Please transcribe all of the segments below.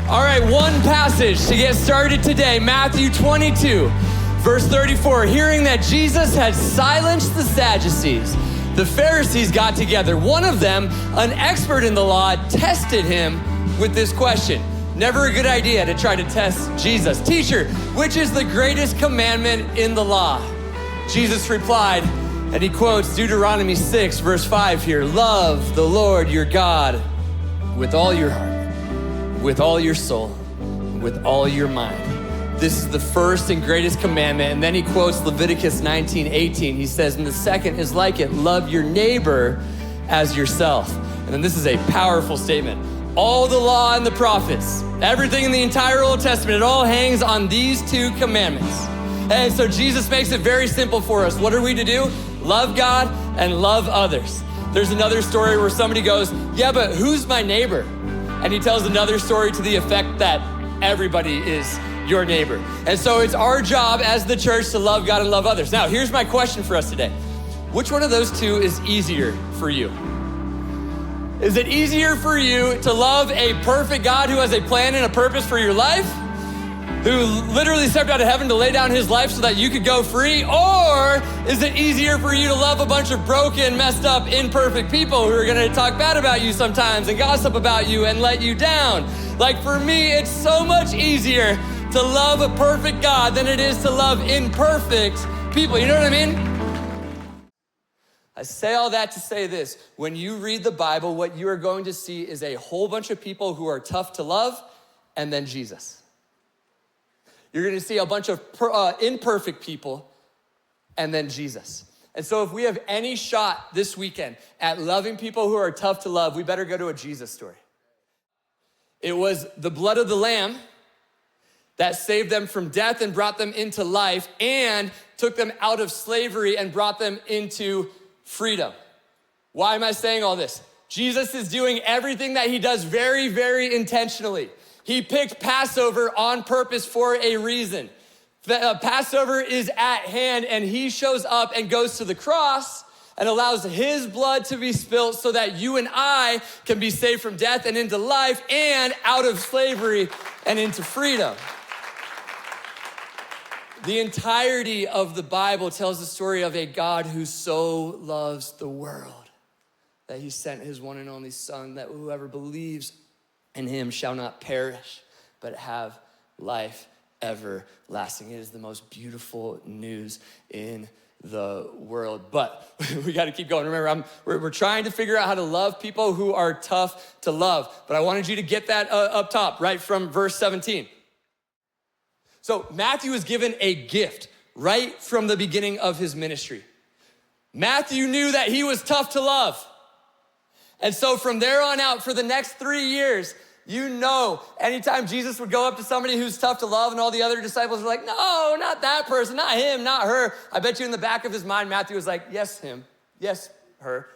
All right, one passage to get started today, Matthew 22, verse 34. Hearing that Jesus had silenced the Sadducees, the Pharisees got together. One of them, an expert in the law, tested him with this question. Never a good idea to try to test Jesus. Teacher, which is the greatest commandment in the law? Jesus replied, and he quotes Deuteronomy 6, verse 5 here. Love the Lord your God with all your heart, with all your soul, with all your mind. This is the first and greatest commandment. And then he quotes Leviticus 19:18. He says, and the second is like it, love your neighbor as yourself. And then this is a powerful statement. All the law and the prophets, everything in the entire Old Testament, it all hangs on these two commandments. And so Jesus makes it very simple for us. What are we to do? Love God and love others. There's another story where somebody goes, yeah, but who's my neighbor? And he tells another story to the effect that everybody is your neighbor. And so it's our job as the church to love God and love others. Now, here's my question for us today. Which one of those two is easier for you? Is it easier for you to love a perfect God who has a plan and a purpose for your life? Who literally stepped out of heaven to lay down his life so that you could go free? Or is it easier for you to love a bunch of broken, messed up, imperfect people who are gonna talk bad about you sometimes and gossip about you and let you down? Like for me, it's so much easier to love a perfect God than it is to love imperfect people. You know what I mean? I say all that to say this. When you read the Bible, what you are going to see is a whole bunch of people who are tough to love and then Jesus. You're gonna see a bunch of imperfect people and then Jesus. And so if we have any shot this weekend at loving people who are tough to love, we better go to a Jesus story. It was the blood of the Lamb that saved them from death and brought them into life and took them out of slavery and brought them into freedom. Why am I saying all this? Jesus is doing everything that he does very, very intentionally. He picked Passover on purpose for a reason. Passover is at hand and he shows up and goes to the cross and allows his blood to be spilled so that you and I can be saved from death and into life and out of slavery and into freedom. The entirety of the Bible tells the story of a God who so loves the world that he sent his one and only Son, that whoever believes in him shall not perish, but have life everlasting. It is the most beautiful news in the world. But we got to keep going. Remember, we're trying to figure out how to love people who are tough to love. But I wanted you to get that up top, right from verse 17. So Matthew is given a gift right from the beginning of his ministry. Matthew knew that he was tough to love. And so from there on out, for the next 3 years, you know, anytime Jesus would go up to somebody who's tough to love and all the other disciples were like, no, not that person, not him, not her. I bet you in the back of his mind, Matthew was like, yes, him, yes, her.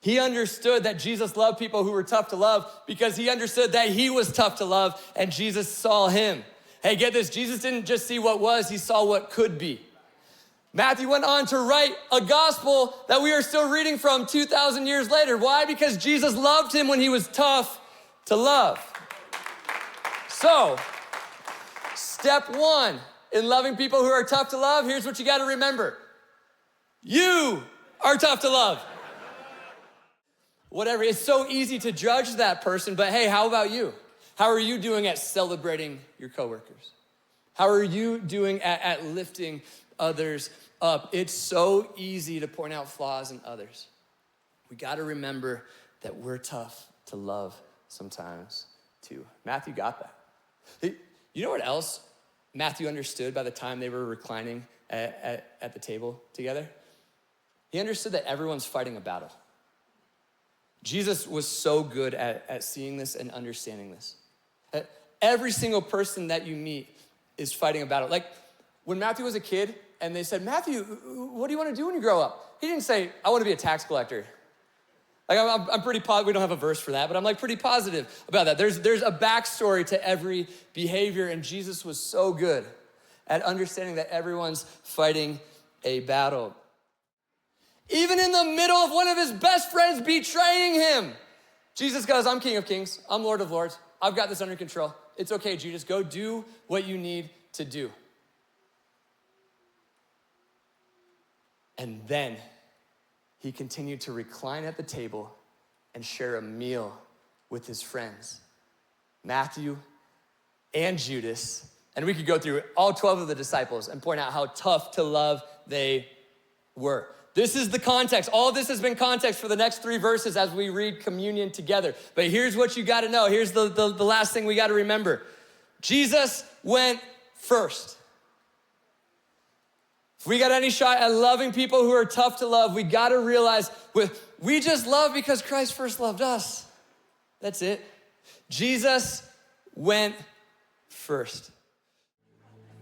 He understood that Jesus loved people who were tough to love because he understood that he was tough to love and Jesus saw him. Hey, get this, Jesus didn't just see what was, he saw what could be. Matthew went on to write a gospel that we are still reading from 2,000 years later. Why? Because Jesus loved him when he was tough to love. So, step one in loving people who are tough to love, here's what you gotta remember. You are tough to love. Whatever, it's so easy to judge that person, but hey, how about you? How are you doing at celebrating your coworkers? How are you doing at lifting others up? It's so easy to point out flaws in others. We gotta remember that we're tough to love sometimes too. Matthew got that. You know what else Matthew understood by the time they were reclining at the table together? He understood that everyone's fighting a battle. Jesus was so good at seeing this and understanding this. Every single person that you meet is fighting a battle. Like when Matthew was a kid and they said, Matthew, what do you want to do when you grow up? He didn't say, I want to be a tax collector. Like I'm pretty positive, we don't have a verse for that, but I'm like pretty positive about that. There's a backstory to every behavior, and Jesus was so good at understanding that everyone's fighting a battle. Even in the middle of one of his best friends betraying him, Jesus goes, I'm King of Kings, I'm Lord of Lords. I've got this under control. It's okay, Judas. Go do what you need to do. And then he continued to recline at the table and share a meal with his friends, Matthew and Judas. And we could go through all 12 of the disciples and point out how tough to love they were. This is the context. All of this has been context for the next 3 verses as we read communion together. But here's what you gotta know. Here's the last thing we gotta remember. Jesus went first. If we got any shot at loving people who are tough to love, we gotta realize we just love because Christ first loved us. That's it. Jesus went first.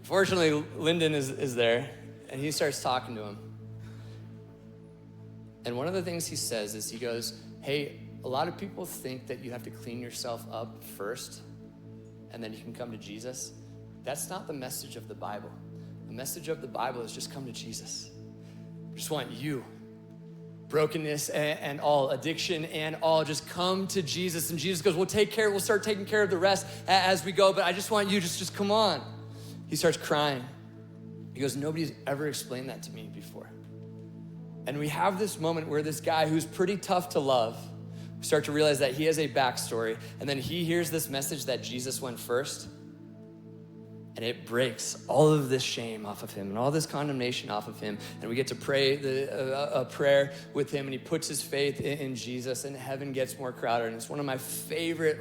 Fortunately, Lyndon is there, and he starts talking to him. And one of the things he says is he goes, hey, a lot of people think that you have to clean yourself up first and then you can come to Jesus. That's not the message of the Bible. The message of the Bible is just come to Jesus. I just want you, brokenness and all, addiction and all, just come to Jesus. And Jesus goes, we'll start taking care of the rest as we go, but I just want you, just come on. He starts crying. He goes, nobody's ever explained that to me before. And we have this moment where this guy who's pretty tough to love, we start to realize that he has a backstory, and then he hears this message that Jesus went first, and it breaks all of this shame off of him and all this condemnation off of him, and we get to pray a prayer with him, and he puts his faith in Jesus, and heaven gets more crowded. And it's one of my favorite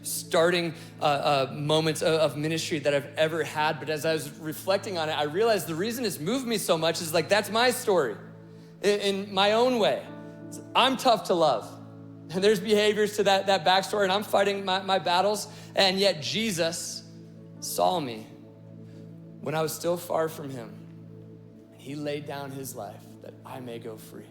starting moments of ministry that I've ever had. But as I was reflecting on it, I realized the reason it's moved me so much is that's my story. In my own way. I'm tough to love. And there's behaviors to that backstory, and I'm fighting my battles, and yet Jesus saw me when I was still far from him. He laid down his life that I may go free.